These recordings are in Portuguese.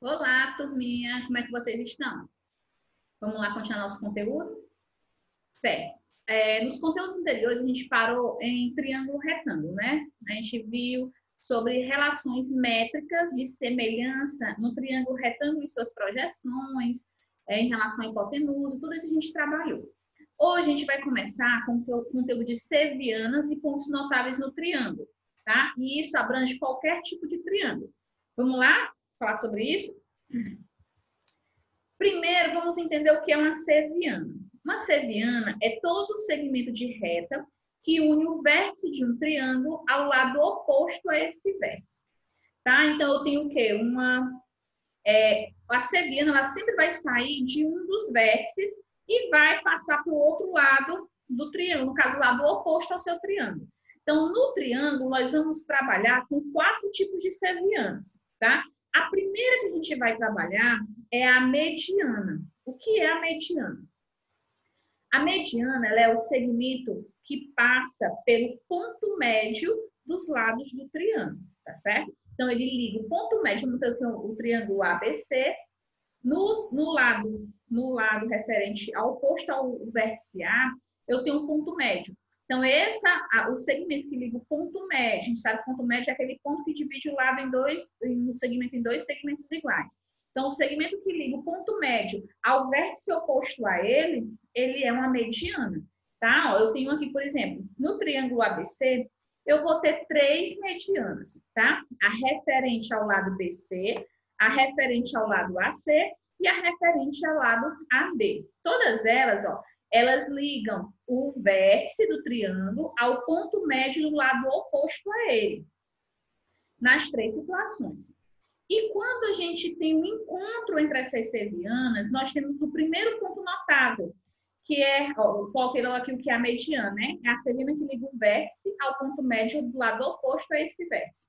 Olá, turminha, como é que vocês estão? Vamos lá continuar nosso conteúdo? Certo. Nos conteúdos anteriores, a gente parou em triângulo retângulo, né? A gente viu sobre relações métricas de semelhança no triângulo retângulo e suas projeções, em relação à hipotenusa, tudo isso a gente trabalhou. Hoje a gente vai começar com o conteúdo de sevianas e pontos notáveis no triângulo, tá? E isso abrange qualquer tipo de triângulo. Vamos lá falar sobre isso? Primeiro, vamos entender o que é uma seviana. Uma seviana é todo o segmento de reta que une o vértice de um triângulo ao lado oposto a esse vértice. Tá? Então, eu tenho o quê? A seviana ela sempre vai sair de um dos vértices e vai passar para o outro lado do triângulo, no caso, o lado oposto ao seu triângulo. Então, no triângulo, nós vamos trabalhar com 4 tipos de sevianas, tá? A primeira que a gente vai trabalhar é a mediana. O que é a mediana? A mediana ela é o segmento que passa pelo ponto médio dos lados do triângulo, tá certo? Então, ele liga o ponto médio, o triângulo ABC, no lado referente ao oposto ao vértice A, eu tenho um ponto médio. Então, o segmento que liga o ponto médio, a gente sabe que o ponto médio é aquele ponto que divide o lado no segmento em dois segmentos iguais. Então, o segmento que liga o ponto médio ao vértice oposto a ele é uma mediana. Tá? Ó, eu tenho aqui, por exemplo, no triângulo ABC, eu vou ter 3 medianas, tá? A referente ao lado BC, a referente ao lado AC e a referente ao lado AB. Todas elas, ó, elas ligam o vértice do triângulo ao ponto médio do lado oposto a ele, nas 3 situações. E quando a gente tem um encontro entre essas sevianas, nós temos o primeiro ponto notável, que é, ó, coloquei aqui o que é a mediana, né? É a seviana que liga o vértice ao ponto médio do lado oposto a esse vértice.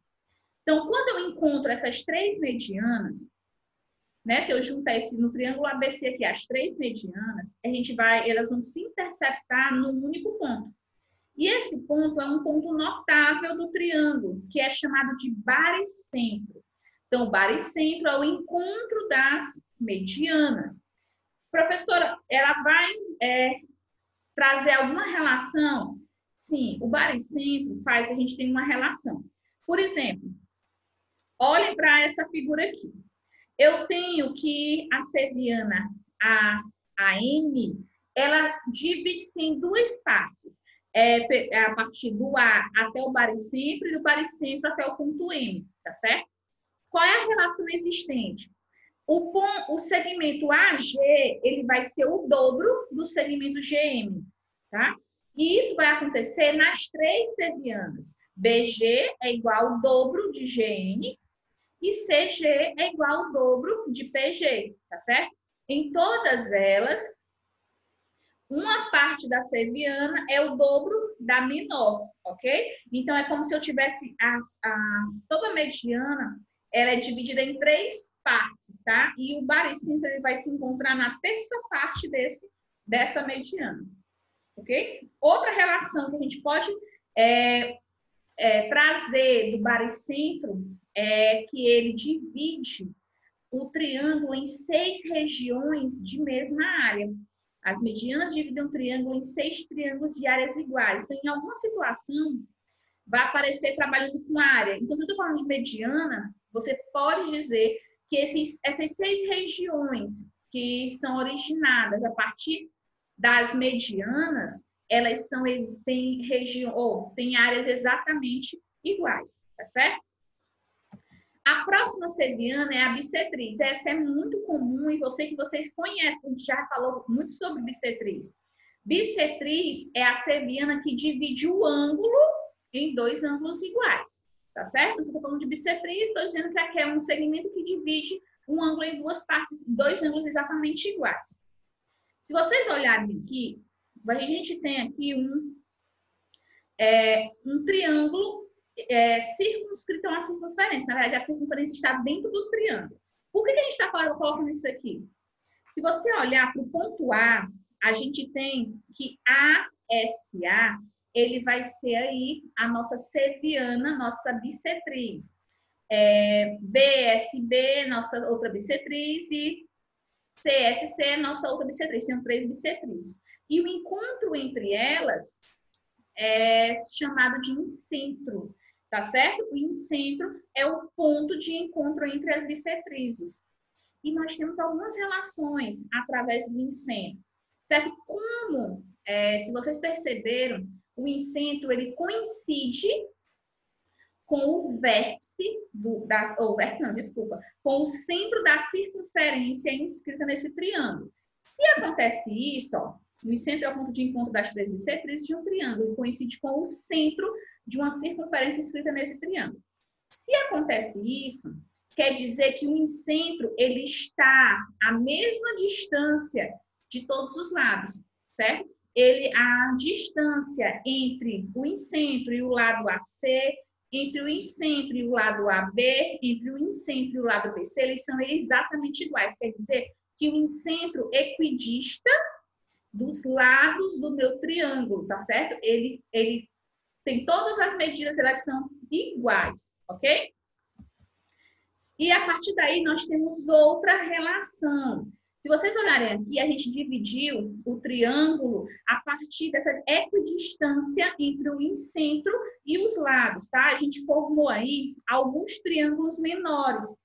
Então, quando eu encontro essas 3 medianas, né? Se eu juntar no triângulo ABC aqui, as 3 medianas, elas vão se interceptar num único ponto. E esse ponto é um ponto notável do triângulo, que é chamado de baricentro. Então, o baricentro é o encontro das medianas. Professora, ela vai trazer alguma relação? Sim, o baricentro faz a gente ter uma relação. Por exemplo, olhem para essa figura aqui. Eu tenho que a seviana AM, ela divide-se em 2 partes. A partir do A até o baricentro e do baricentro até o ponto M, tá certo? Qual é a relação existente? O segmento AG, ele vai ser o dobro do segmento GM, tá? E isso vai acontecer nas 3 sevianas. BG é igual ao dobro de GN e CG é igual ao dobro de PG, tá certo? Em todas elas, uma parte da seviana é o dobro da menor, ok? Então, é como se eu tivesse toda a mediana, ela é dividida em 3 partes, tá? E o baricentro ele vai se encontrar na terça parte dessa mediana, ok? Outra relação que a gente pode trazer do baricentro é que ele divide o triângulo em 6 regiões de mesma área. As medianas dividem o triângulo em 6 triângulos de áreas iguais. Então, em alguma situação, vai aparecer trabalhando com área. Então, se eu estou falando de mediana, você pode dizer que essas 6 regiões que são originadas a partir das medianas, elas têm áreas exatamente iguais, tá certo? A próxima seviana é a bissetriz. Essa é muito comum e eu sei que vocês conhecem, a gente já falou muito sobre bissetriz. Bissetriz é a seviana que divide o ângulo em 2 ângulos iguais, tá certo? Se eu estou falando de bissetriz, estou dizendo que aqui é um segmento que divide um ângulo em 2 partes, 2 ângulos exatamente iguais. Se vocês olharem aqui, a gente tem aqui um triângulo circunscrito a uma circunferência. Na verdade, a circunferência está dentro do triângulo. Por que a gente está colocando isso aqui? Se você olhar para o ponto A, a gente tem que ASA, ele vai ser aí a nossa seviana, nossa bissetriz. BSB, nossa outra bissetriz, e CSC, nossa outra bissetriz. Tem 3 bissetrizes. E o encontro entre elas é chamado de incentro, tá certo? O incentro é o ponto de encontro entre as bissetrizes. E nós temos algumas relações através do incentro, certo? Como, se vocês perceberam, o incentro ele coincide com o vértice, com o centro da circunferência inscrita nesse triângulo. Se acontece isso, ó, o centro é o ponto de encontro das 3 bissetrizes de um triângulo e coincide com o centro de uma circunferência inscrita nesse triângulo. Se acontece isso, quer dizer que o incentro ele está à mesma distância de todos os lados, certo? A distância entre o incentro e o lado AC, entre o incentro e o lado AB, entre o incentro e o lado BC, eles são exatamente iguais. Quer dizer que o incentro equidista dos lados do meu triângulo, tá certo? Ele tem todas as medidas, elas são iguais, ok? E a partir daí nós temos outra relação. Se vocês olharem aqui, a gente dividiu o triângulo a partir dessa equidistância entre o incentro e os lados, tá? A gente formou aí alguns triângulos menores.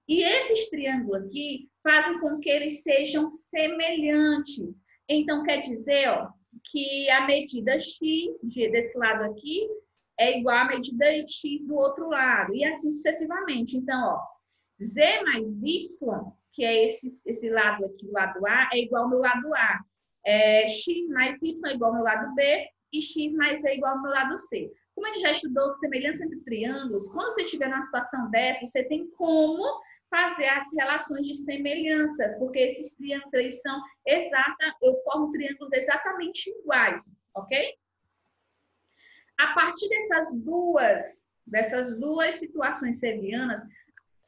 E esses triângulos aqui fazem com que eles sejam semelhantes. Então, quer dizer, ó, que a medida x desse lado aqui é igual à medida x do outro lado. E assim sucessivamente. Então, ó, z mais y, que é esse lado aqui, o lado A, é igual ao meu lado A. X mais Y é igual ao meu lado B e X mais E é igual ao meu lado C. Como a gente já estudou semelhança entre triângulos, quando você estiver numa situação dessa, você tem como fazer as relações de semelhanças, porque esses triângulos eles são eu formo triângulos exatamente iguais, ok? A partir dessas duas situações sevianas,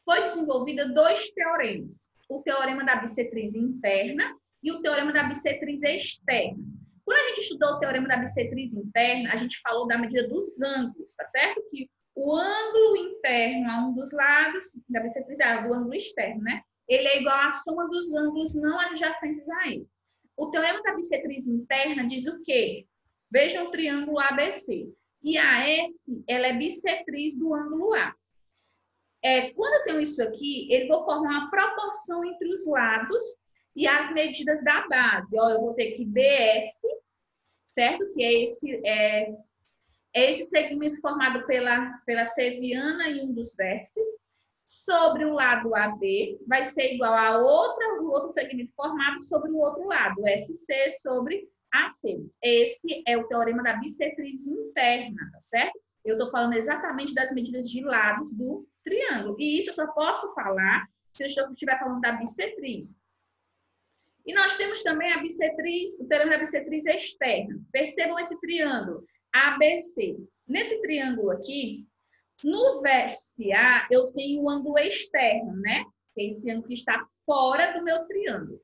foi desenvolvida 2 teoremas. O teorema da bissetriz interna e o teorema da bissetriz externa. Quando a gente estudou o teorema da bissetriz interna, a gente falou da medida dos ângulos, tá certo? Que o ângulo interno a um dos lados da bissetriz, do ângulo externo, né? Ele é igual à soma dos ângulos não adjacentes a ele. O teorema da bissetriz interna diz o quê? Vejam o triângulo ABC. E a S, ela é bissetriz do ângulo A. Quando eu tenho isso aqui, eu vou formar uma proporção entre os lados e as medidas da base. Ó, eu vou ter que BS, certo? Que é esse segmento formado pela seviana e um dos vértices, sobre o lado AB, vai ser igual a o outro segmento formado sobre o outro lado, SC sobre AC. Esse é o teorema da bissetriz interna, tá certo? Eu estou falando exatamente das medidas de lados do triângulo. E isso eu só posso falar se eu estiver falando da bissetriz. E nós temos também a bissetriz, o teorema da bissetriz externa. Percebam esse triângulo, ABC. Nesse triângulo aqui, no vértice A, eu tenho o ângulo externo, né? Que é esse ângulo que está fora do meu triângulo.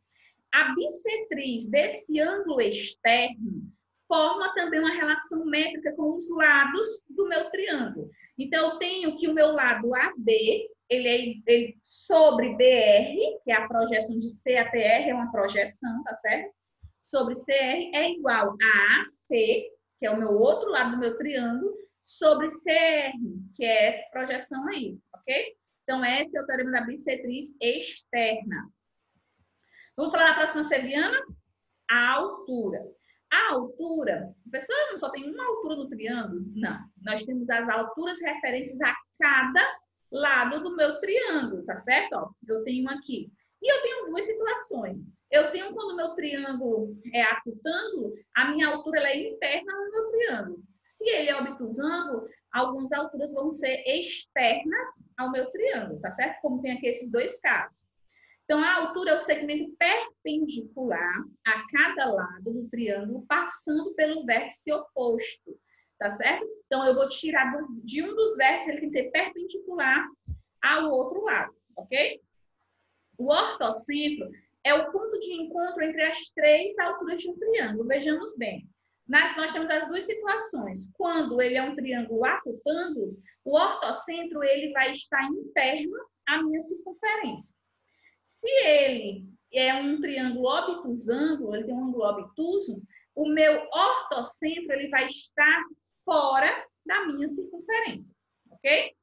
A bissetriz desse ângulo externo forma também uma relação métrica com os lados do meu triângulo. Então, eu tenho que o meu lado AB, ele sobre BR, que é a projeção de C até R, é uma projeção, tá certo? Sobre CR é igual a AC, que é o meu outro lado do meu triângulo, sobre CR, que é essa projeção aí, ok? Então, esse é o teorema da bissetriz externa. Vamos falar da próxima seviana? A altura. A altura, professora, não só tem uma altura no triângulo? Não. Nós temos as alturas referentes a cada lado do meu triângulo, tá certo? Ó, eu tenho aqui. E eu tenho 2 situações. Eu tenho quando o meu triângulo é acutângulo, a minha altura ela é interna no meu triângulo. Se ele é obtusângulo, algumas alturas vão ser externas ao meu triângulo, tá certo? Como tem aqui esses 2 casos. Então, a altura é o segmento perpendicular a cada lado do triângulo, passando pelo vértice oposto, tá certo? Então, eu vou tirar de um dos vértices, ele tem que ser perpendicular ao outro lado, ok? O ortocentro é o ponto de encontro entre as 3 alturas de um triângulo. Vejamos bem. Nós temos as duas situações. Quando ele é um triângulo acutângulo, o ortocentro ele vai estar interno à minha circunferência. Se ele é um triângulo obtusângulo, ele tem um ângulo obtuso, o meu ortocentro ele vai estar fora da minha circunferência, ok?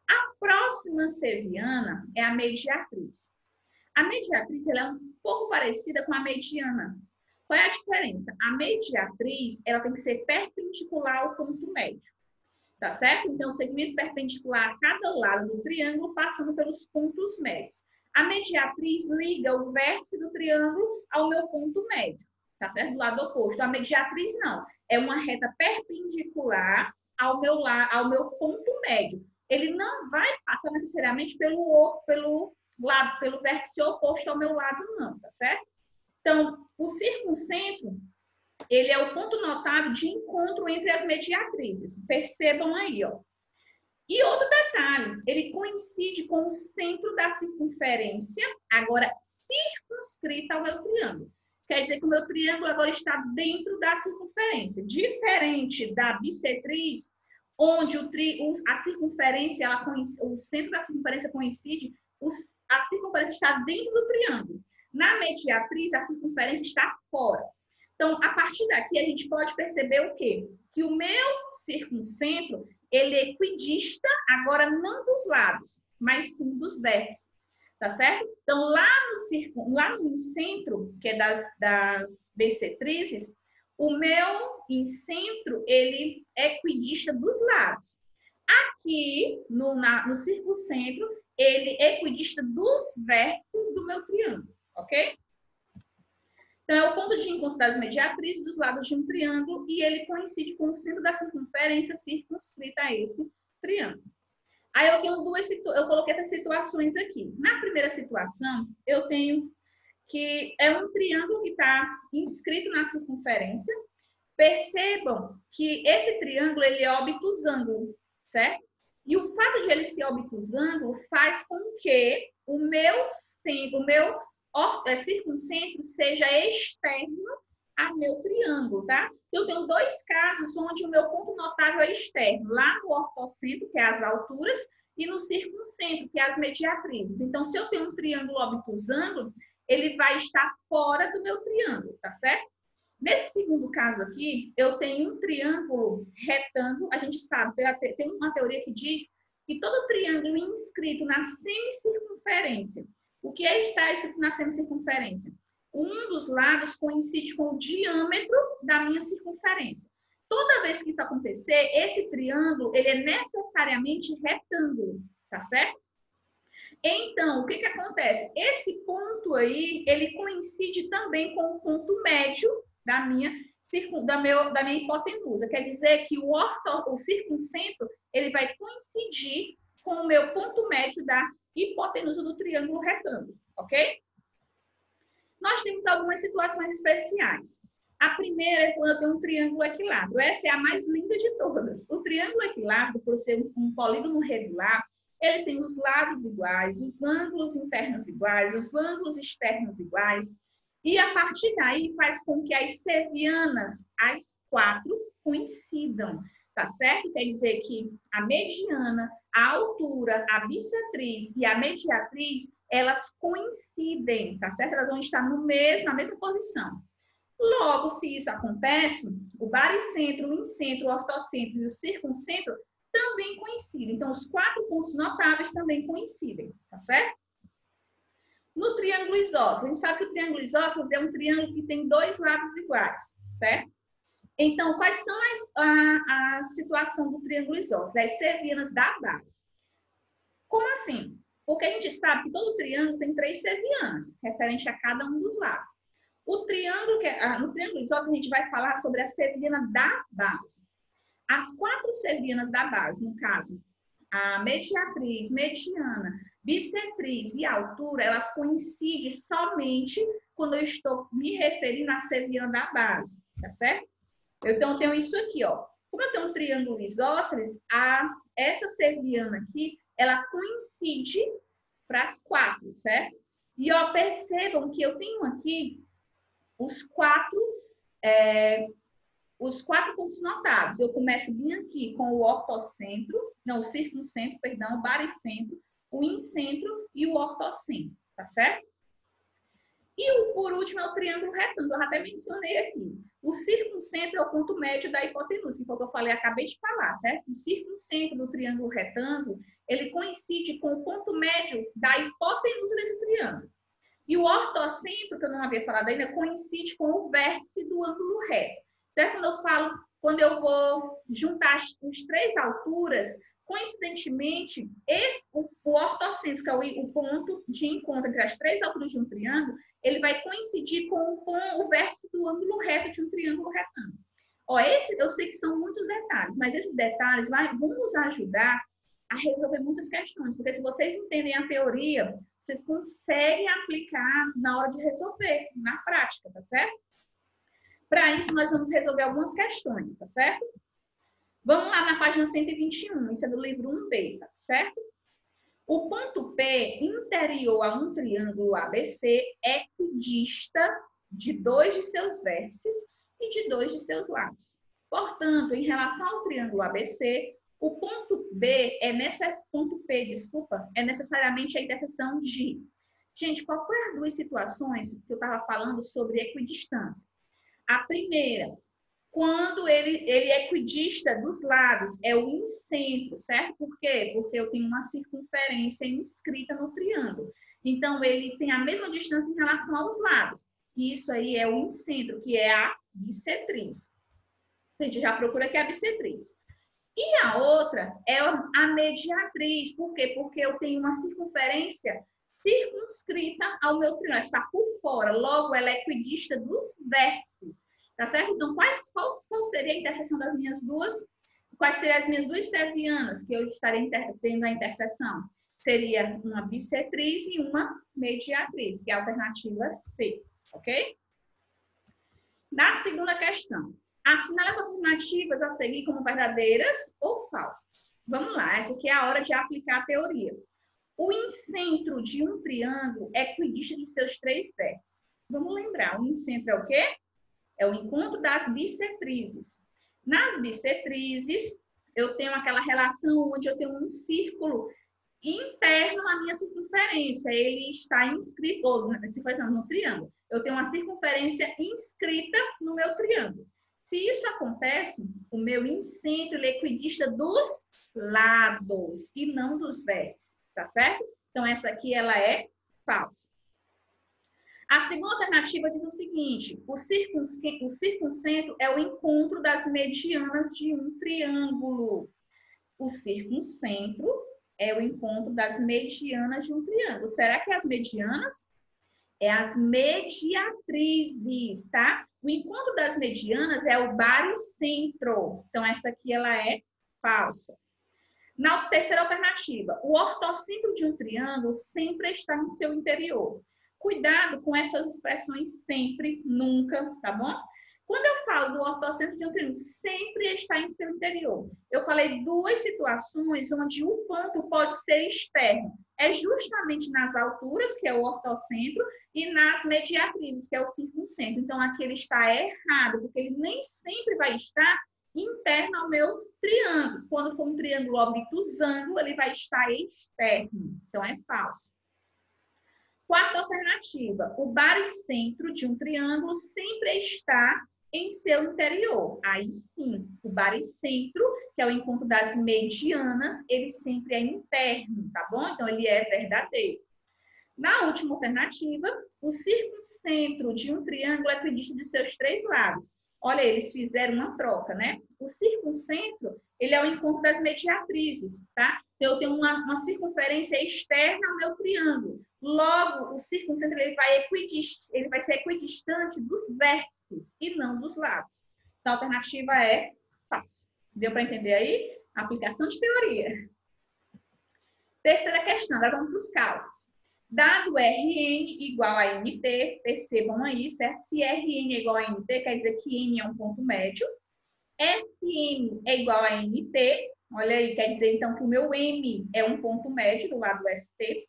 A próxima serviana é a mediatriz. A mediatriz ela é um pouco parecida com a mediana. Qual é a diferença? A mediatriz ela tem que ser perpendicular ao ponto médio, tá certo? Então, o segmento perpendicular a cada lado do triângulo passando pelos pontos médios. A mediatriz liga o vértice do triângulo ao meu ponto médio, tá certo? Do lado oposto. A mediatriz não. É uma reta perpendicular ao meu ponto médio. Ele não vai passar necessariamente pelo vértice oposto ao meu lado, não, tá certo? Então, o circuncentro, ele é o ponto notável de encontro entre as mediatrizes. Percebam aí, ó. E outro detalhe, ele coincide com o centro da circunferência, agora circunscrita ao meu triângulo. Quer dizer que o meu triângulo agora está dentro da circunferência. Diferente da bissetriz, onde a circunferência, o centro da circunferência coincide, a circunferência está dentro do triângulo. Na mediatriz, a circunferência está fora. Então, a partir daqui, a gente pode perceber o quê? Que o meu circuncentro, ele é equidista, agora não dos lados, mas sim dos vértices, tá certo? Então, lá no incentro, que é das bissetrizes, o meu incentro, ele é equidista dos lados. Aqui, no circuncentro, ele é equidista dos vértices do meu triângulo, ok? Então, é o ponto de encontro das mediatrizes dos lados de um triângulo e ele coincide com o centro da circunferência circunscrita a esse triângulo. Aí eu tenho eu coloquei essas situações aqui. Na primeira situação, eu tenho que é um triângulo que está inscrito na circunferência. Percebam que esse triângulo ele é obtusângulo, certo? E o fato de ele ser obtusângulo faz com que o meu circuncentro seja externo ao meu triângulo, tá? Eu tenho dois casos onde o meu ponto notável é externo, lá no ortocentro, que é as alturas, e no circuncentro, que é as mediatrizes. Então, se eu tenho um triângulo obtusângulo, ele vai estar fora do meu triângulo, tá certo? Nesse segundo caso aqui, eu tenho um triângulo retângulo. A gente sabe, tem uma teoria que diz que todo triângulo inscrito na semicircunferência. O que está escrito na semicircunferência? Um dos lados coincide com o diâmetro da minha circunferência. Toda vez que isso acontecer, esse triângulo ele é necessariamente retângulo, tá certo? Então, o que acontece? Esse ponto aí, ele coincide também com o ponto médio da minha hipotenusa. Quer dizer que o circuncentro, ele vai coincidir com o meu ponto médio da hipotenusa do triângulo retângulo, ok? Nós temos algumas situações especiais. A primeira é quando eu tenho um triângulo equilátero. Essa é a mais linda de todas. O triângulo equilátero, por ser um polígono regular, ele tem os lados iguais, os ângulos internos iguais, os ângulos externos iguais. E a partir daí faz com que as servianas, as quatro, coincidam, tá certo? Quer dizer que a mediana, a altura, a bissetriz e a mediatriz, elas coincidem, tá certo? Elas vão estar na mesma posição. Logo, se isso acontece, o baricentro, o incentro, o ortocentro e o circuncentro também coincidem. Então, os quatro pontos notáveis também coincidem, tá certo? No triângulo isósceles, a gente sabe que o triângulo isósceles é um triângulo que tem dois lados iguais, certo? Então, quais são a situação do triângulo isósceles? As servianas da base. Como assim? Porque a gente sabe que todo triângulo tem 3 servianas, referente a cada um dos lados. No triângulo isósceles, a gente vai falar sobre a serviana da base. As 4 servianas da base, no caso, a mediatriz, mediana, bissetriz e altura, elas coincidem somente quando eu estou me referindo à serviana da base, tá certo? Então, eu tenho isso aqui, ó. Como eu tenho um triângulo isósceles, essa serviana aqui, ela coincide para as 4, certo? E, ó, percebam que eu tenho aqui os 4 os 4 pontos notáveis. Eu começo bem aqui com o ortocentro, não, o circuncentro, perdão, o baricentro, o incentro e o ortocentro, tá certo? E por último é o triângulo retângulo, eu até mencionei aqui. O circuncentro é o ponto médio da hipotenusa, que foi o que eu falei, acabei de falar, certo? O circuncentro do triângulo retângulo, ele coincide com o ponto médio da hipotenusa desse triângulo. E o ortocentro, que eu não havia falado ainda, coincide com o vértice do ângulo reto. Certo? Quando eu vou juntar as 3 alturas, coincidentemente, o ortocentro, que é o ponto de encontro entre as 3 alturas de um triângulo, ele vai coincidir com o vértice do ângulo reto de um triângulo retângulo. Ó, eu sei que são muitos detalhes, mas esses detalhes vão nos ajudar a resolver muitas questões, porque se vocês entendem a teoria, vocês conseguem aplicar na hora de resolver, na prática, tá certo? Para isso, nós vamos resolver algumas questões, tá certo? Vamos lá na página 121, isso é do livro 1B, tá certo? O ponto P interior a um triângulo ABC é equidista de 2 de seus vértices e de 2 de seus lados. Portanto, em relação ao triângulo ABC, o ponto P, é necessariamente a interseção de... Gente, qual foi as 2 situações que eu estava falando sobre equidistância? A primeira, quando ele é equidista dos lados, é o incentro, certo? Por quê? Porque eu tenho uma circunferência inscrita no triângulo. Então, ele tem a mesma distância em relação aos lados. E isso aí é o incentro, que é a bissetriz. A gente já procura aqui a bissetriz. E a outra é a mediatriz. Por quê? Porque eu tenho uma circunferência circunscrita ao meu triângulo. Está por fora. Logo, ela é equidista dos vértices. Tá certo? Então, qual seria a interseção das minhas duas? Quais seriam as minhas 2 servianas que eu estaria tendo a interseção? Seria uma bissetriz e uma mediatriz, que é a alternativa C. Ok? Na segunda questão. Assinale as afirmativas a seguir como verdadeiras ou falsas. Vamos lá, essa aqui é a hora de aplicar a teoria. O incentro de um triângulo é equidista de seus 3 vértices. Vamos lembrar, o incentro é o quê? É o encontro das bissetrizes. Nas bissetrizes, eu tenho aquela relação onde eu tenho um círculo interno na minha circunferência. Ele está inscrito, no triângulo. Eu tenho uma circunferência inscrita no meu triângulo. Se isso acontece, o meu incentro é equidista dos lados e não dos vértices, tá certo? Então, essa aqui, ela é falsa. A segunda alternativa diz o seguinte, o circuncentro é o encontro das medianas de um triângulo. O circuncentro é o encontro das medianas de um triângulo. Será que as medianas? É as mediatrizes, tá? O encontro das medianas é o baricentro. Então, essa aqui, ela é falsa. Na terceira alternativa, o ortocentro de um triângulo sempre está em seu interior. Cuidado com essas expressões sempre, nunca, tá bom? Quando eu falo do ortocentro de um triângulo, sempre está em seu interior. Eu falei 2 situações onde o ponto pode ser externo. É justamente nas alturas, que é o ortocentro, e nas mediatrizes, que é o circuncentro. Então, aqui ele está errado, porque ele nem sempre vai estar interno ao meu triângulo. Quando for um triângulo obtusângulo, ele vai estar externo. Então, é falso. Quarta alternativa, o baricentro de um triângulo sempre está em seu interior. Aí sim, o baricentro, que é o encontro das medianas, ele sempre é interno, tá bom? Então, ele é verdadeiro. Na última alternativa, o circuncentro de um triângulo é equidista de seus 3 lados. Olha, eles fizeram uma troca, né? O circuncentro, ele é o encontro das mediatrizes, tá? Então, eu tenho uma circunferência externa ao meu triângulo. Logo, o circuncentro ele vai ser equidistante dos vértices e não dos lados. Então, a alternativa é falsa. Deu para entender aí? Aplicação de teoria. Terceira questão, agora vamos para os cálculos. Dado Rn igual a Nt, percebam aí, certo? Se Rn é igual a Nt, quer dizer que N é um ponto médio. Sn é igual a Nt, olha aí, quer dizer então que o meu M é um ponto médio do lado do ST.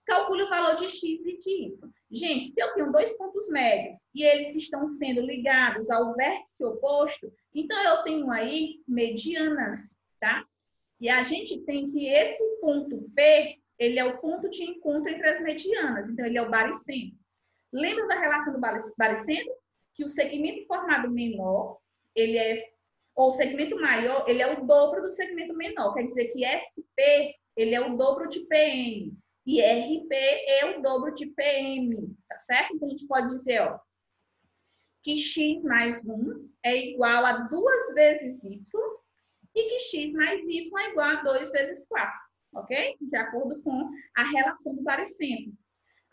Calculando Calcule o valor de x e de y. Gente, se eu tenho dois pontos médios e eles estão sendo ligados ao vértice oposto, então eu tenho aí medianas, tá? E a gente tem que esse ponto P, ele é o ponto de encontro entre as medianas, então ele é o baricentro. Lembra da relação do baricentro? Que o segmento formado menor, ele é, ou o segmento maior, ele é o dobro do segmento menor. Quer dizer que SP, ele é o dobro de PM. E RP é o dobro de PM, tá certo? Então, a gente pode dizer, ó, que x mais 1 é igual a 2 vezes y e que x mais y é igual a 2 vezes 4, ok? De acordo com a relação do baricentro.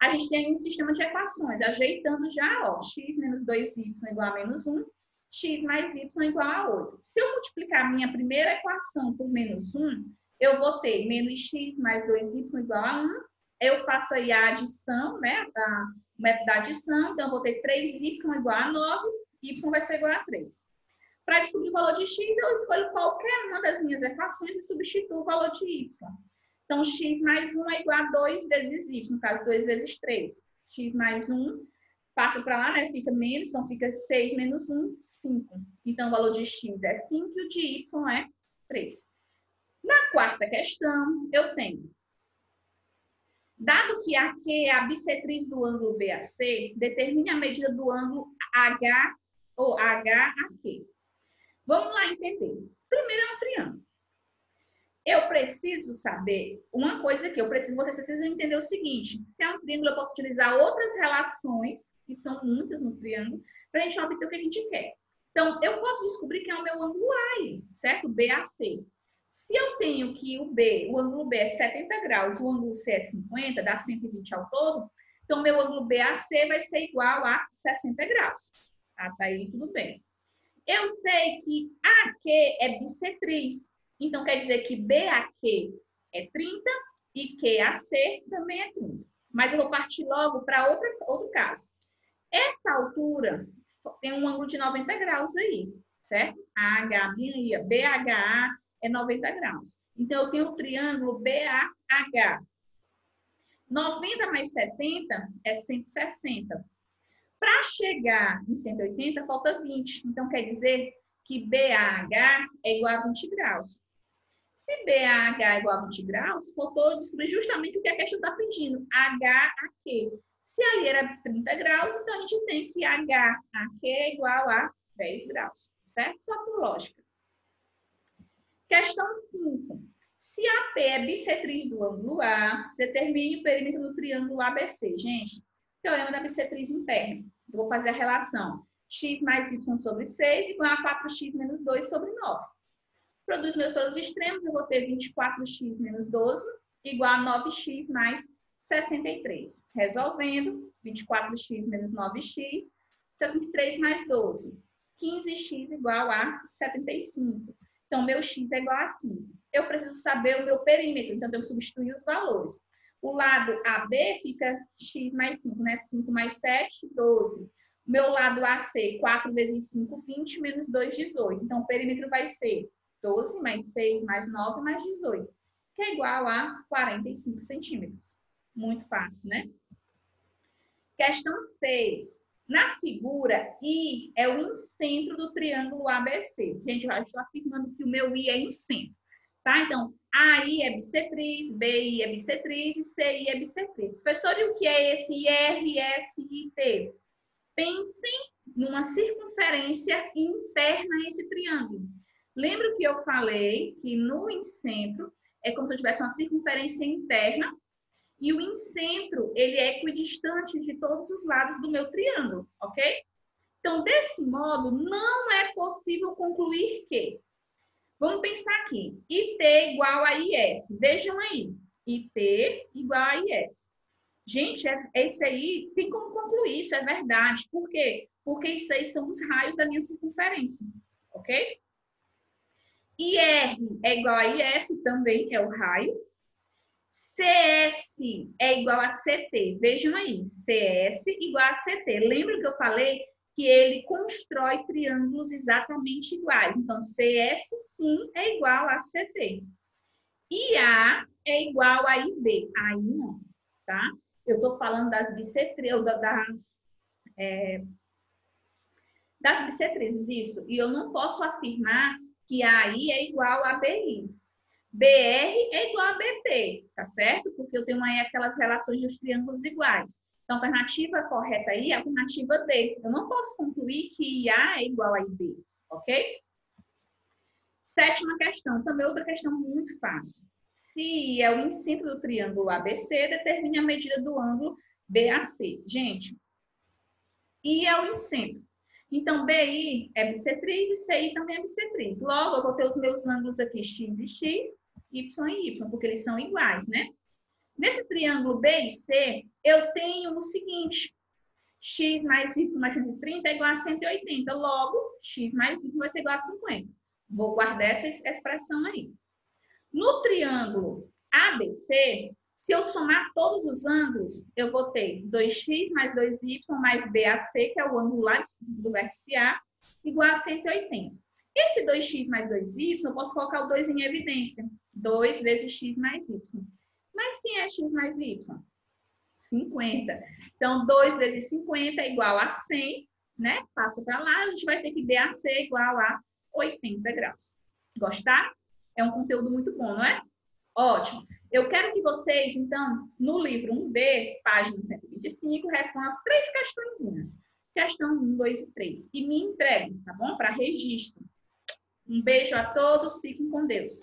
A gente tem um sistema de equações, ajeitando já, ó, x menos 2y igual a menos 1, x mais y igual a 8. Se eu multiplicar a minha primeira equação por menos 1, eu vou ter menos x mais 2y igual a 1. Eu faço aí a adição, né? O método da adição. Então, eu vou ter 3y igual a 9, y vai ser igual a 3. Para descobrir o valor de x, eu escolho qualquer uma das minhas equações e substituo o valor de y. Então, x mais 1 é igual a 2 vezes y, no caso, 2 vezes 3. X mais 1 passa para lá, né? Fica menos, então fica 6 menos 1, 5. Então, o valor de x é 5 e o de y é 3. Na quarta questão, eu tenho: dado que AQ é a bissetriz do ângulo BAC, determine a medida do ângulo H ou HAQ. Vamos lá entender. Primeiro é um triângulo. Eu preciso saber uma coisa aqui, vocês precisam entender o seguinte: se é um triângulo, eu posso utilizar outras relações, que são muitas no triângulo, para a gente obter o que a gente quer. Então, eu posso descobrir que é o meu ângulo A, certo? BAC. Se eu tenho que o ângulo B é 70 graus, o ângulo C é 50, dá 120 ao todo, então meu ângulo BAC vai ser igual a 60 graus. Tá aí tudo bem. Eu sei que AQ é bissetriz, então quer dizer que BAQ é 30 e QAC também é 30. Mas eu vou partir logo para outro caso. Essa altura tem um ângulo de 90 graus aí, certo? BHA é 90 graus. Então, eu tenho o triângulo BAH. 90 mais 70 é 160. Para chegar em 180, falta 20. Então, quer dizer que BAH é igual a 20 graus. Se BAH é igual a 20 graus, faltou descobrir justamente o que a questão está pedindo. HAQ. Se ali era 30 graus, então a gente tem que HAQ é igual a 10 graus. Certo? Só por lógica. Questão 5. Se AP é bissetriz do ângulo A, determine o perímetro do triângulo ABC. Gente, teorema da bissetriz interna. Eu vou fazer a relação. X mais y sobre 6 igual a 4x menos 2 sobre 9. Produz meus todos os extremos, eu vou ter 24x menos 12 igual a 9x mais 63. Resolvendo, 24x menos 9x, 63 mais 12. 15x igual a 75. Então, meu x é igual a 5. Eu preciso saber o meu perímetro, então eu tenho que substituir os valores. O lado AB fica x mais 5, né? 5 mais 7, 12. O meu lado AC, 4 vezes 5, 20, menos 2, 18. Então, o perímetro vai ser 12 mais 6 mais 9 mais 18, que é igual a 45 centímetros. Muito fácil, né? Questão 6. Na figura, I é o incentro do triângulo ABC. Gente, eu estou afirmando que o meu I é incentro, tá? Então, AI é bissetriz, BI é bissetriz e CI é bissetriz. Professor, e o que é esse IRSIT? Pensem numa circunferência interna a esse triângulo. Lembra que eu falei que no incentro é como se eu tivesse uma circunferência interna e o incentro, ele é equidistante de todos os lados do meu triângulo, ok? Então, desse modo, não é possível concluir que... Vamos pensar aqui. IT igual a IS. Vejam aí. IT igual a IS. Gente, esse aí tem como concluir, isso é verdade. Por quê? Porque isso aí são os raios da minha circunferência, ok? IR é igual a IS, também é o raio. CS é igual a CT. Vejam aí, CS igual a CT. Lembra que eu falei que ele constrói triângulos exatamente iguais. Então, CS sim é igual a CT. IA é igual a IB. Aí não, tá? Eu estou falando das bissetrizes, isso. E eu não posso afirmar que AI é igual a BI. BR é igual a BT, tá certo? Porque eu tenho aí aquelas relações dos triângulos iguais. Então, a alternativa correta aí é a alternativa D. Eu não posso concluir que IA é igual a IB, ok? Sétima questão, também outra questão muito fácil. Se é o incêndio do triângulo ABC, determine a medida do ângulo BAC. Gente, I é o incêndio. Então, BI é bissetriz e CI também é bissetriz. Logo, eu vou ter os meus ângulos aqui, X e X, Y e Y, porque eles são iguais, né? Nesse triângulo B e C, eu tenho o seguinte, X mais Y mais 130 é igual a 180. Logo, X mais Y vai ser igual a 50. Vou guardar essa expressão aí. No triângulo ABC, se eu somar todos os ângulos, eu vou ter 2x mais 2y mais BAC, que é o ângulo lá do vértice A, igual a 180. Esse 2x mais 2y, eu posso colocar o 2 em evidência. 2 vezes x mais y. Mas quem é x mais y? 50. Então, 2 vezes 50 é igual a 100, né? Passa para lá, a gente vai ter que BAC é igual a 80 graus. Gostaram? É um conteúdo muito bom, não é? Ótimo. Eu quero que vocês, então, no livro 1B, página 125, respondam as 3 questõezinhas. Questão 1, 2 e 3. E me entreguem, tá bom? Para registro. Um beijo a todos, fiquem com Deus.